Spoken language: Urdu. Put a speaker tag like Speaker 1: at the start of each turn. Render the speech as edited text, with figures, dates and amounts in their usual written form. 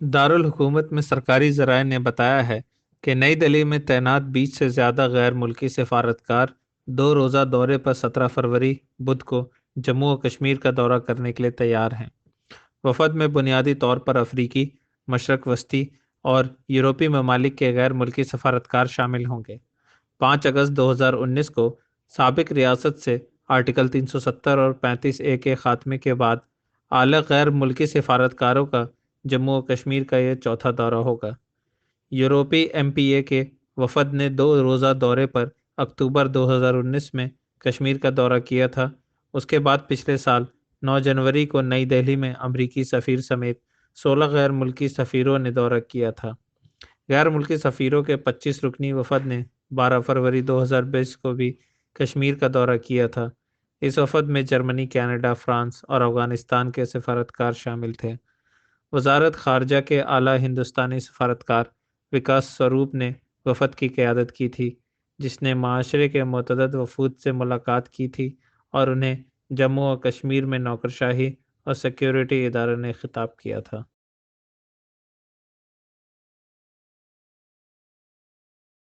Speaker 1: دارالحکومت میں سرکاری ذرائع نے بتایا ہے کہ نئی دہلی میں تعینات 20 سے زیادہ غیر ملکی سفارتکار 2 روزہ دورے پر 17 فروری بدھ کو جموں و کشمیر کا دورہ کرنے کے لیے تیار ہیں۔ وفد میں بنیادی طور پر افریقی، مشرق وسطی اور یورپی ممالک کے غیر ملکی سفارتکار شامل ہوں گے۔ 5 اگست 2019 کو سابق ریاست سے آرٹیکل 370 اور 35A کے خاتمے کے بعد اعلی غیر ملکی سفارتکاروں کا جموں و کشمیر کا یہ چوتھا دورہ ہوگا۔ یورپی MPA کے وفد نے 2 روزہ دورے پر اکتوبر 2019 میں کشمیر کا دورہ کیا تھا۔ اس کے بعد پچھلے سال 9 جنوری کو نئی دہلی میں امریکی سفیر سمیت 16 غیر ملکی سفیروں نے دورہ کیا تھا۔ غیر ملکی سفیروں کے 25 رکنی وفد نے 12 فروری 2020 کو بھی کشمیر کا دورہ کیا تھا۔ اس وفد میں جرمنی، کینیڈا، فرانس اور افغانستان کے سفارتکار شامل تھے۔ وزارت خارجہ کے اعلیٰ ہندوستانی سفارتکار وکاس سوروپ نے وفد کی قیادت کی تھی، جس نے معاشرے کے متعدد وفود سے ملاقات کی تھی اور انہیں جموں و کشمیر میں نوکرشاہی اور سیکیورٹی اداروں نے خطاب کیا تھا۔